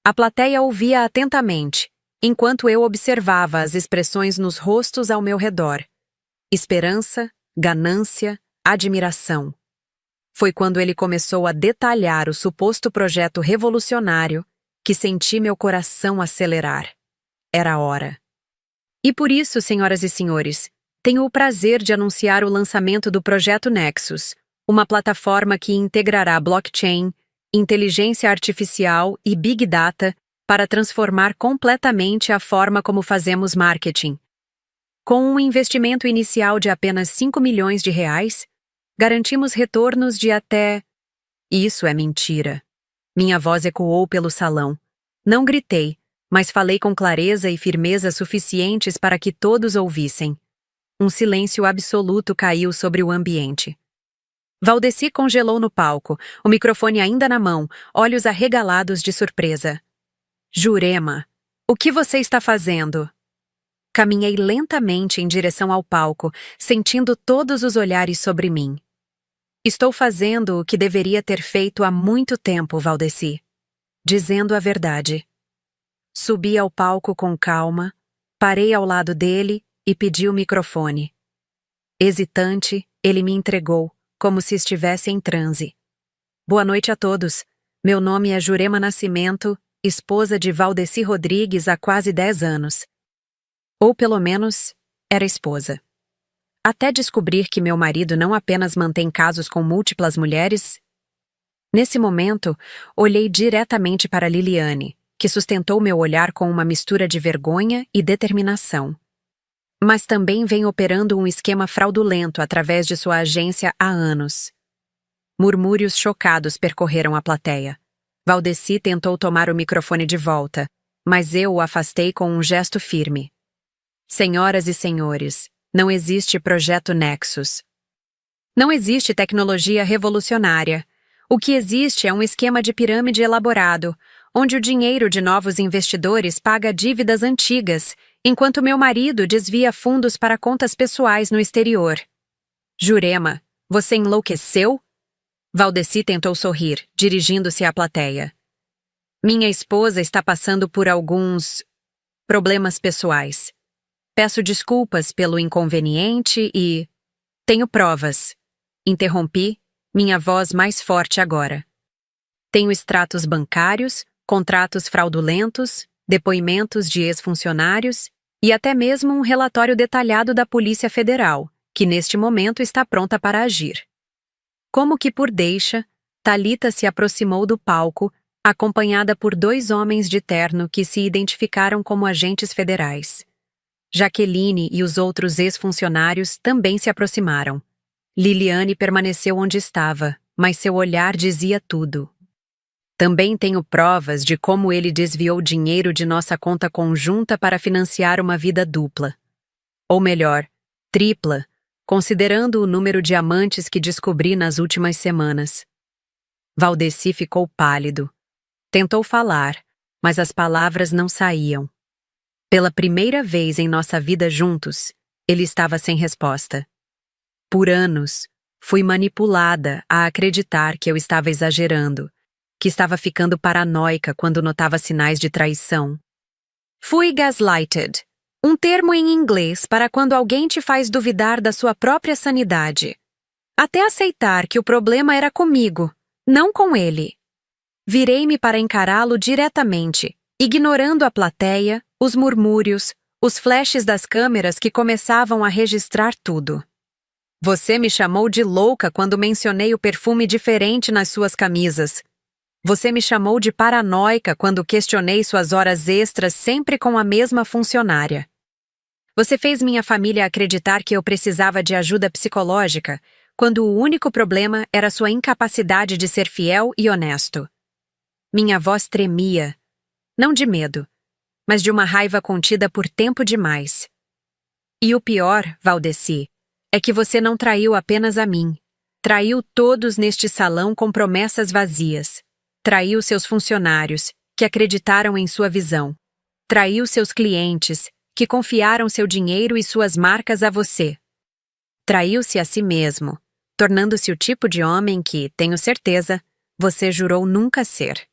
A plateia ouvia atentamente, enquanto eu observava as expressões nos rostos ao meu redor. Esperança, ganância, admiração. Foi quando ele começou a detalhar o suposto projeto revolucionário que senti meu coração acelerar. Era a hora. E por isso, senhoras e senhores, tenho o prazer de anunciar o lançamento do Projeto Nexus, uma plataforma que integrará blockchain, inteligência artificial e big data para transformar completamente a forma como fazemos marketing. Com um investimento inicial de apenas R$ 5 milhões, garantimos retornos de até... Isso é mentira. Minha voz ecoou pelo salão. Não gritei, mas falei com clareza e firmeza suficientes para que todos ouvissem. Um silêncio absoluto caiu sobre o ambiente. Valdeci congelou no palco, o microfone ainda na mão, olhos arregalados de surpresa. Jurema, o que você está fazendo? Caminhei lentamente em direção ao palco, sentindo todos os olhares sobre mim. Estou fazendo o que deveria ter feito há muito tempo, Valdeci. Dizendo a verdade. Subi ao palco com calma, parei ao lado dele e pedi o microfone. Hesitante, ele me entregou, como se estivesse em transe. Boa noite a todos. Meu nome é Jurema Nascimento, esposa de Valdeci Rodrigues há quase 10 anos. Ou pelo menos, era esposa. Até descobrir que meu marido não apenas mantém casos com múltiplas mulheres. Nesse momento, olhei diretamente para Liliane, que sustentou meu olhar com uma mistura de vergonha e determinação. Mas também vem operando um esquema fraudulento através de sua agência há anos. Murmúrios chocados percorreram a plateia. Valdeci tentou tomar o microfone de volta, mas eu o afastei com um gesto firme. Senhoras e senhores, não existe projeto Nexus. Não existe tecnologia revolucionária. O que existe é um esquema de pirâmide elaborado, onde o dinheiro de novos investidores paga dívidas antigas, enquanto meu marido desvia fundos para contas pessoais no exterior. Jurema, você enlouqueceu? Valdeci tentou sorrir, dirigindo-se à plateia. Minha esposa está passando por alguns problemas pessoais. Peço desculpas pelo inconveniente e... Tenho provas. Interrompi, minha voz mais forte agora. Tenho extratos bancários, contratos fraudulentos, depoimentos de ex-funcionários e até mesmo um relatório detalhado da Polícia Federal, que neste momento está pronta para agir. Como que por deixa, Thalita se aproximou do palco, acompanhada por 2 homens de terno que se identificaram como agentes federais. Jaqueline e os outros ex-funcionários também se aproximaram. Liliane permaneceu onde estava, mas seu olhar dizia tudo. Também tenho provas de como ele desviou dinheiro de nossa conta conjunta para financiar uma vida dupla. Ou melhor, tripla, considerando o número de amantes que descobri nas últimas semanas. Valdeci ficou pálido. Tentou falar, mas as palavras não saíam. Pela primeira vez em nossa vida juntos, ele estava sem resposta. Por anos, fui manipulada a acreditar que eu estava exagerando, que estava ficando paranoica quando notava sinais de traição. Fui gaslighted, um termo em inglês para quando alguém te faz duvidar da sua própria sanidade. Até aceitar que o problema era comigo, não com ele. Virei-me para encará-lo diretamente, ignorando a plateia, os murmúrios, os flashes das câmeras que começavam a registrar tudo. Você me chamou de louca quando mencionei o perfume diferente nas suas camisas. Você me chamou de paranoica quando questionei suas horas extras sempre com a mesma funcionária. Você fez minha família acreditar que eu precisava de ajuda psicológica, quando o único problema era sua incapacidade de ser fiel e honesto. Minha voz tremia, não de medo, mas de uma raiva contida por tempo demais. E o pior, Valdeci, é que você não traiu apenas a mim. Traiu todos neste salão com promessas vazias. Traiu seus funcionários, que acreditaram em sua visão. Traiu seus clientes, que confiaram seu dinheiro e suas marcas a você. Traiu-se a si mesmo, tornando-se o tipo de homem que, tenho certeza, você jurou nunca ser.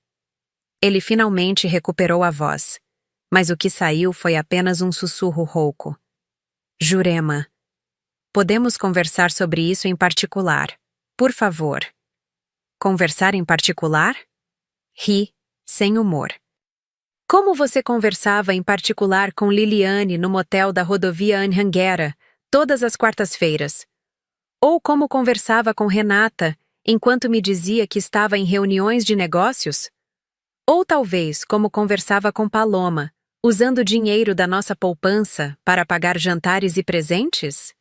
Ele finalmente recuperou a voz, mas o que saiu foi apenas um sussurro rouco. Jurema, podemos conversar sobre isso em particular, por favor. Conversar em particular? Ri, sem humor. Como você conversava em particular com Liliane no motel da rodovia Anhanguera, todas as quartas-feiras? Ou como conversava com Renata, enquanto me dizia que estava em reuniões de negócios? Ou talvez como conversava com Paloma, usando dinheiro da nossa poupança para pagar jantares e presentes?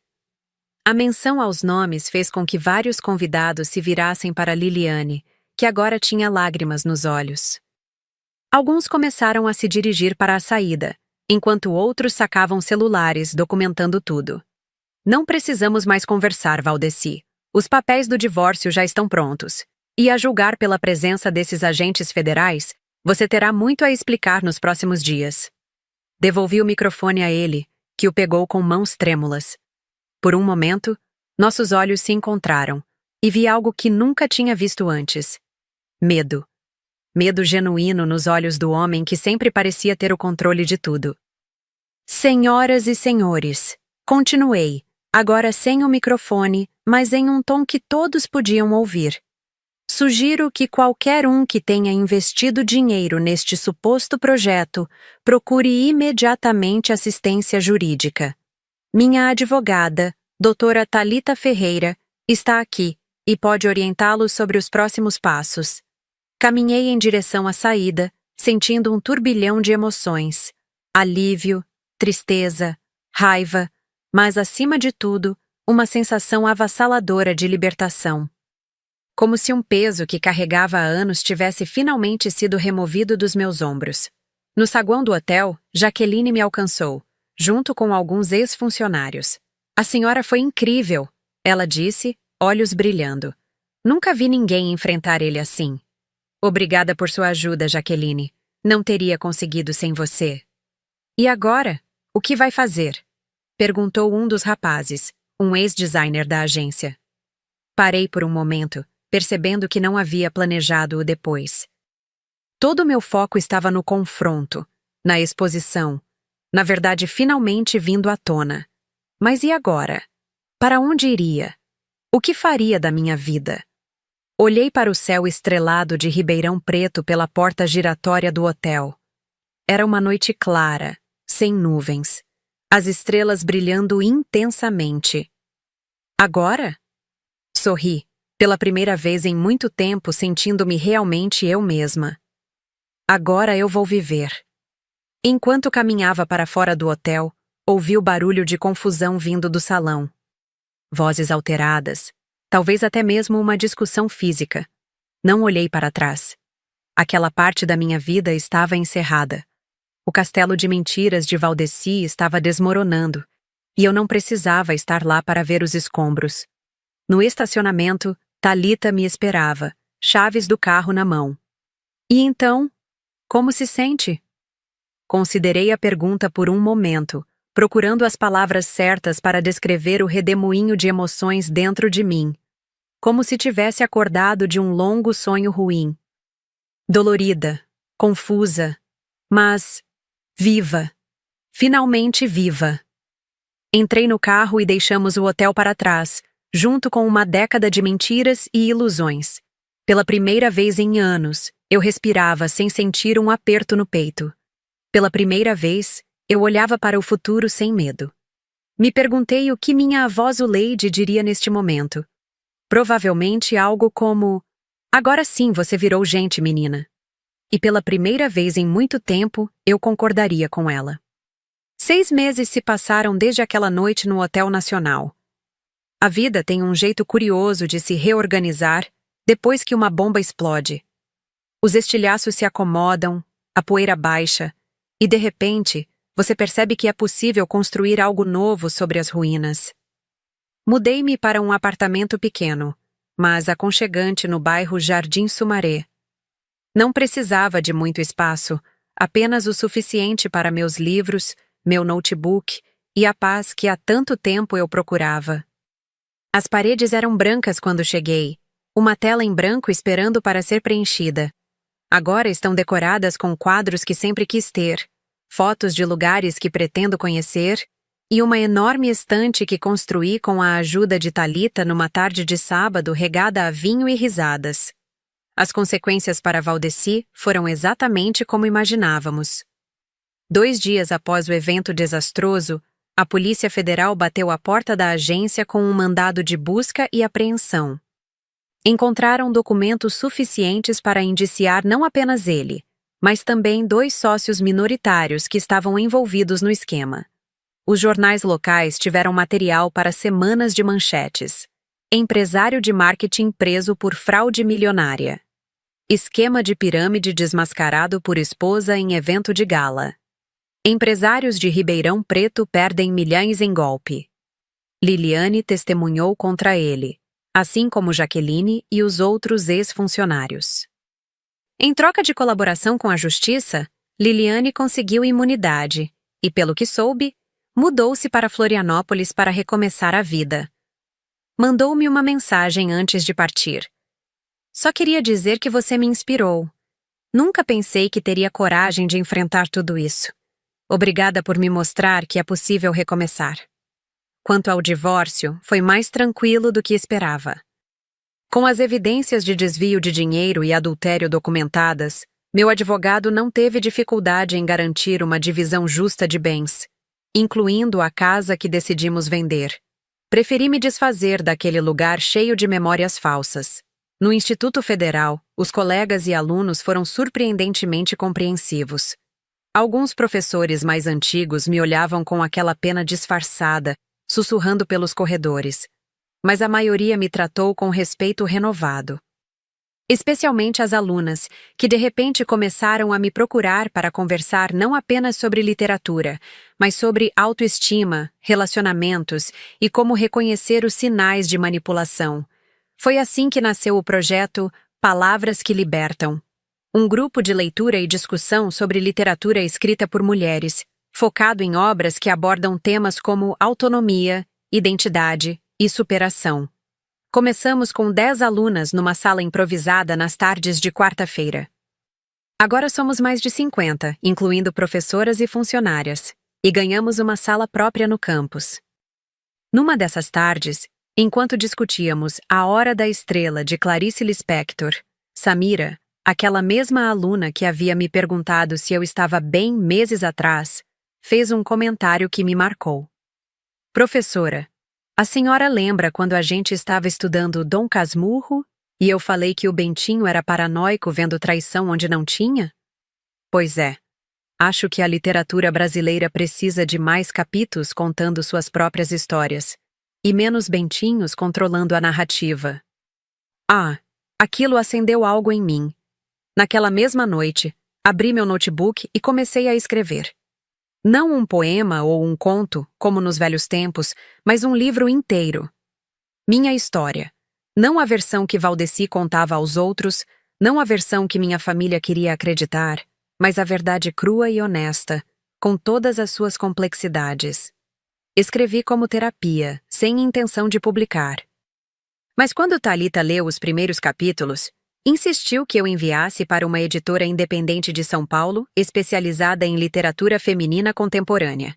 A menção aos nomes fez com que vários convidados se virassem para Liliane, que agora tinha lágrimas nos olhos. Alguns começaram a se dirigir para a saída, enquanto outros sacavam celulares, documentando tudo. Não precisamos mais conversar, Valdeci. Os papéis do divórcio já estão prontos. E a julgar pela presença desses agentes federais, você terá muito a explicar nos próximos dias. Devolvi o microfone a ele, que o pegou com mãos trêmulas. Por um momento, nossos olhos se encontraram, e vi algo que nunca tinha visto antes. Medo. Medo genuíno nos olhos do homem que sempre parecia ter o controle de tudo. Senhoras e senhores, continuei, agora sem o microfone, mas em um tom que todos podiam ouvir. Sugiro que qualquer um que tenha investido dinheiro neste suposto projeto procure imediatamente assistência jurídica. Minha advogada, doutora Thalita Ferreira, está aqui e pode orientá-lo sobre os próximos passos. Caminhei em direção à saída, sentindo um turbilhão de emoções. Alívio, tristeza, raiva, mas, acima de tudo, uma sensação avassaladora de libertação. Como se um peso que carregava há anos tivesse finalmente sido removido dos meus ombros. No saguão do hotel, Jaqueline me alcançou, junto com alguns ex-funcionários. A senhora foi incrível, ela disse, olhos brilhando. Nunca vi ninguém enfrentar ele assim. Obrigada por sua ajuda, Jaqueline. Não teria conseguido sem você. E agora? O que vai fazer? Perguntou um dos rapazes, um ex-designer da agência. Parei por um momento, percebendo que não havia planejado o depois. Todo o meu foco estava no confronto, na exposição, na verdade finalmente vindo à tona. Mas e agora? Para onde iria? O que faria da minha vida? Olhei para o céu estrelado de Ribeirão Preto pela porta giratória do hotel. Era uma noite clara, sem nuvens, as estrelas brilhando intensamente. Agora? Sorri, pela primeira vez em muito tempo sentindo-me realmente eu mesma. Agora eu vou viver. Enquanto caminhava para fora do hotel, ouvi o barulho de confusão vindo do salão. Vozes alteradas, talvez até mesmo uma discussão física. Não olhei para trás. Aquela parte da minha vida estava encerrada. O castelo de mentiras de Valdeci estava desmoronando, e eu não precisava estar lá para ver os escombros. No estacionamento, Thalita me esperava, chaves do carro na mão. E então, como se sente? Considerei a pergunta por um momento, procurando as palavras certas para descrever o redemoinho de emoções dentro de mim, como se tivesse acordado de um longo sonho ruim. Dolorida, confusa, mas viva. Finalmente viva. Entrei no carro e deixamos o hotel para trás, junto com uma década de mentiras e ilusões. Pela primeira vez em anos, eu respirava sem sentir um aperto no peito. Pela primeira vez, eu olhava para o futuro sem medo. Me perguntei o que minha avó Zuleide diria neste momento. Provavelmente algo como: agora sim você virou gente, menina. E pela primeira vez em muito tempo, eu concordaria com ela. 6 meses se passaram desde aquela noite no Hotel Nacional. A vida tem um jeito curioso de se reorganizar depois que uma bomba explode. Os estilhaços se acomodam, a poeira baixa, e de repente, você percebe que é possível construir algo novo sobre as ruínas. Mudei-me para um apartamento pequeno, mas aconchegante no bairro Jardim Sumaré. Não precisava de muito espaço, apenas o suficiente para meus livros, meu notebook e a paz que há tanto tempo eu procurava. As paredes eram brancas quando cheguei, uma tela em branco esperando para ser preenchida. Agora estão decoradas com quadros que sempre quis ter, fotos de lugares que pretendo conhecer e uma enorme estante que construí com a ajuda de Thalita numa tarde de sábado regada a vinho e risadas. As consequências para Valdeci foram exatamente como imaginávamos. 2 dias após o evento desastroso, a Polícia Federal bateu à porta da agência com um mandado de busca e apreensão. Encontraram documentos suficientes para indiciar não apenas ele, mas também 2 sócios minoritários que estavam envolvidos no esquema. Os jornais locais tiveram material para semanas de manchetes. Empresário de marketing preso por fraude milionária. Esquema de pirâmide desmascarado por esposa em evento de gala. Empresários de Ribeirão Preto perdem milhões em golpe. Liliane testemunhou contra ele, assim como Jaqueline e os outros ex-funcionários. Em troca de colaboração com a justiça, Liliane conseguiu imunidade e, pelo que soube, mudou-se para Florianópolis para recomeçar a vida. Mandou-me uma mensagem antes de partir. Só queria dizer que você me inspirou. Nunca pensei que teria coragem de enfrentar tudo isso. Obrigada por me mostrar que é possível recomeçar. Quanto ao divórcio, foi mais tranquilo do que esperava. Com as evidências de desvio de dinheiro e adultério documentadas, meu advogado não teve dificuldade em garantir uma divisão justa de bens. incluindo a casa que decidimos vender. Preferi me desfazer daquele lugar cheio de memórias falsas. No Instituto Federal, os colegas e alunos foram surpreendentemente compreensivos. Alguns professores mais antigos me olhavam com aquela pena disfarçada, sussurrando pelos corredores. Mas a maioria me tratou com respeito renovado. Especialmente as alunas, que de repente começaram a me procurar para conversar não apenas sobre literatura, mas sobre autoestima, relacionamentos e como reconhecer os sinais de manipulação. Foi assim que nasceu o projeto Palavras que Libertam, um grupo de leitura e discussão sobre literatura escrita por mulheres, focado em obras que abordam temas como autonomia, identidade e superação. Começamos com 10 alunas numa sala improvisada nas tardes de quarta-feira. Agora somos mais de 50, incluindo professoras e funcionárias, e ganhamos uma sala própria no campus. Numa dessas tardes, enquanto discutíamos A Hora da Estrela de Clarice Lispector, Samira, aquela mesma aluna que havia me perguntado se eu estava bem meses atrás, fez um comentário que me marcou. Professora, a senhora lembra quando a gente estava estudando Dom Casmurro e eu falei que o Bentinho era paranoico vendo traição onde não tinha? Pois é. Acho que a literatura brasileira precisa de mais capítulos contando suas próprias histórias, e menos Bentinhos controlando a narrativa. Ah, aquilo acendeu algo em mim. Naquela mesma noite, abri meu notebook e comecei a escrever. Não um poema ou um conto, como nos velhos tempos, mas um livro inteiro. Minha história. Não a versão que Valdeci contava aos outros, não a versão que minha família queria acreditar, mas a verdade crua e honesta, com todas as suas complexidades. Escrevi como terapia, sem intenção de publicar. Mas quando Thalita leu os primeiros capítulos, insistiu que eu enviasse para uma editora independente de São Paulo, especializada em literatura feminina contemporânea.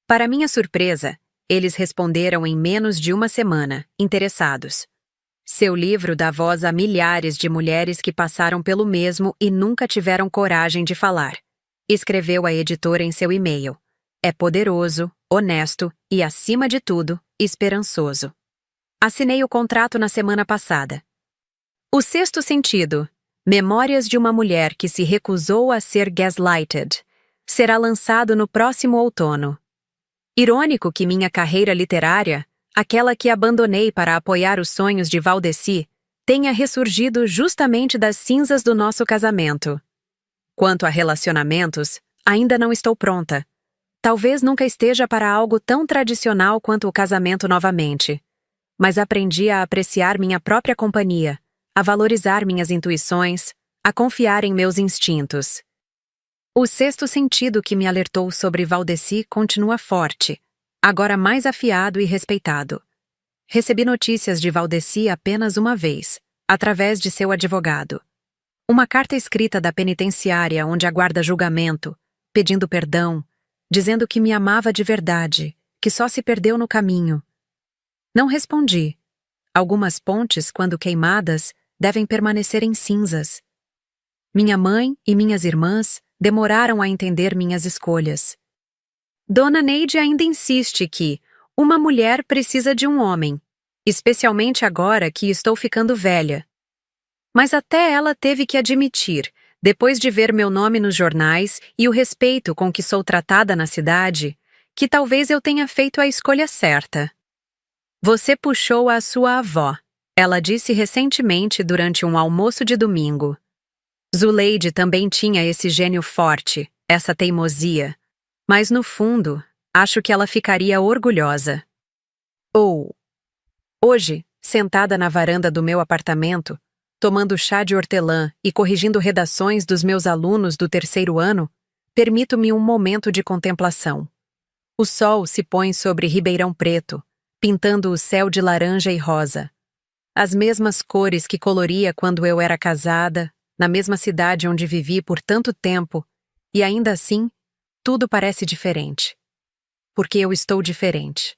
Para minha surpresa, eles responderam em menos de uma semana, interessados. Seu livro dá voz a milhares de mulheres que passaram pelo mesmo e nunca tiveram coragem de falar. Escreveu a editora em seu e-mail. É poderoso, honesto e, acima de tudo, esperançoso. Assinei o contrato na semana passada. O Sexto Sentido, Memórias de uma Mulher que se recusou a ser gaslighted, será lançado no próximo outono. Irônico que minha carreira literária, aquela que abandonei para apoiar os sonhos de Valdeci, tenha ressurgido justamente das cinzas do nosso casamento. Quanto a relacionamentos, ainda não estou pronta. Talvez nunca esteja para algo tão tradicional quanto o casamento novamente. Mas aprendi a apreciar minha própria companhia, a valorizar minhas intuições, a confiar em meus instintos. O sexto sentido que me alertou sobre Valdeci continua forte, agora mais afiado e respeitado. Recebi notícias de Valdeci apenas uma vez, através de seu advogado. Uma carta escrita da penitenciária onde aguarda julgamento, pedindo perdão, dizendo que me amava de verdade, que só se perdeu no caminho. Não respondi. Algumas pontes, quando queimadas, devem permanecer em cinzas. Minha mãe e minhas irmãs demoraram a entender minhas escolhas. Dona Neide ainda insiste que uma mulher precisa de um homem, especialmente agora que estou ficando velha. Mas até ela teve que admitir, depois de ver meu nome nos jornais e o respeito com que sou tratada na cidade, que talvez eu tenha feito a escolha certa. Você puxou a sua avó, ela disse recentemente durante um almoço de domingo. Zuleide também tinha esse gênio forte, essa teimosia. Mas no fundo, acho que ela ficaria orgulhosa. Hoje, sentada na varanda do meu apartamento, tomando chá de hortelã e corrigindo redações dos meus alunos do terceiro ano, permito-me um momento de contemplação. O sol se põe sobre Ribeirão Preto, pintando o céu de laranja e rosa. As mesmas cores que coloria quando eu era casada, na mesma cidade onde vivi por tanto tempo, e ainda assim, tudo parece diferente. Porque eu estou diferente.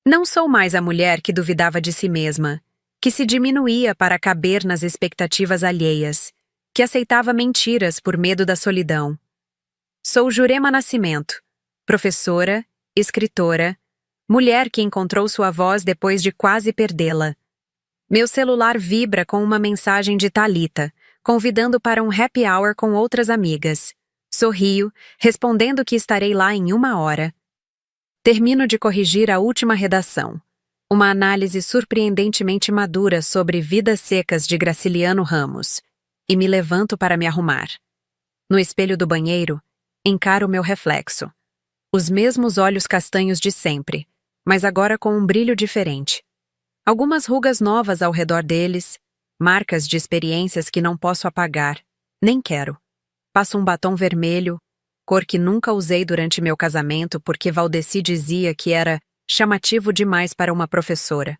Não sou mais a mulher que duvidava de si mesma, que se diminuía para caber nas expectativas alheias, que aceitava mentiras por medo da solidão. Sou Jurema Nascimento, professora escritora, mulher que encontrou sua voz depois de quase perdê-la. Meu celular vibra com uma mensagem de Thalita, convidando para um happy hour com outras amigas. Sorrio, respondendo que estarei lá em 1 hora. Termino de corrigir a última redação. Uma análise surpreendentemente madura sobre Vidas Secas de Graciliano Ramos. E me levanto para me arrumar. No espelho do banheiro, encaro meu reflexo. Os mesmos olhos castanhos de sempre, mas agora com um brilho diferente. Algumas rugas novas ao redor deles, marcas de experiências que não posso apagar, nem quero. Passo um batom vermelho, cor que nunca usei durante meu casamento porque Valdeci dizia que era chamativo demais para uma professora.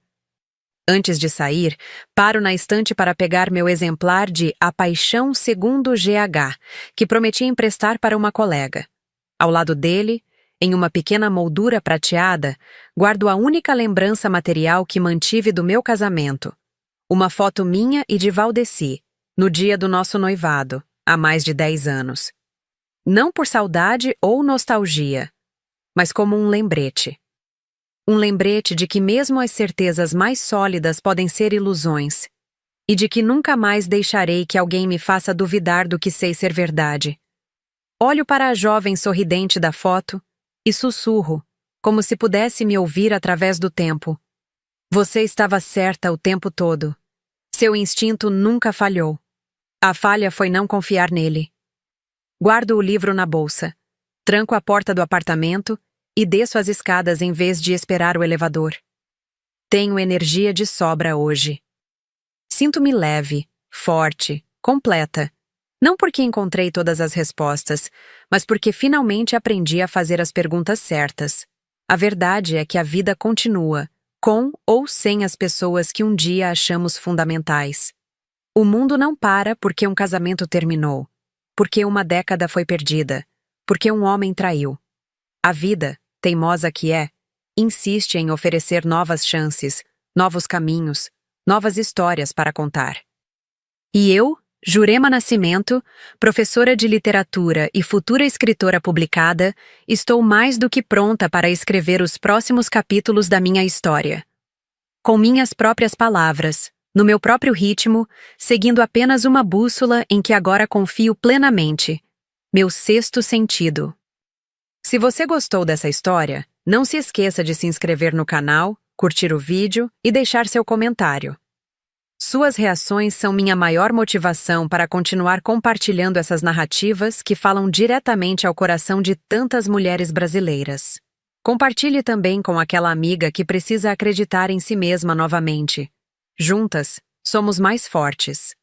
Antes de sair, paro na estante para pegar meu exemplar de A Paixão segundo GH, que prometi emprestar para uma colega. Ao lado dele, em uma pequena moldura prateada, guardo a única lembrança material que mantive do meu casamento. Uma foto minha e de Valdeci, no dia do nosso noivado, há mais de 10 anos. Não por saudade ou nostalgia, mas como um lembrete. Um lembrete de que mesmo as certezas mais sólidas podem ser ilusões, e de que nunca mais deixarei que alguém me faça duvidar do que sei ser verdade. Olho para a jovem sorridente da foto e sussurro, como se pudesse me ouvir através do tempo. Você estava certa o tempo todo. Seu instinto nunca falhou. A falha foi não confiar nele. Guardo o livro na bolsa, tranco a porta do apartamento e desço as escadas em vez de esperar o elevador. Tenho energia de sobra hoje. Sinto-me leve, forte, completa. Não porque encontrei todas as respostas, mas porque finalmente aprendi a fazer as perguntas certas. A verdade é que a vida continua, com ou sem as pessoas que um dia achamos fundamentais. O mundo não para porque um casamento terminou, porque uma década foi perdida, porque um homem traiu. A vida, teimosa que é, insiste em oferecer novas chances, novos caminhos, novas histórias para contar. E eu, Jurema Nascimento, professora de literatura e futura escritora publicada, estou mais do que pronta para escrever os próximos capítulos da minha história. Com minhas próprias palavras, no meu próprio ritmo, seguindo apenas uma bússola em que agora confio plenamente, meu sexto sentido. Se você gostou dessa história, não se esqueça de se inscrever no canal, curtir o vídeo e deixar seu comentário. Suas reações são minha maior motivação para continuar compartilhando essas narrativas que falam diretamente ao coração de tantas mulheres brasileiras. Compartilhe também com aquela amiga que precisa acreditar em si mesma novamente. Juntas, somos mais fortes.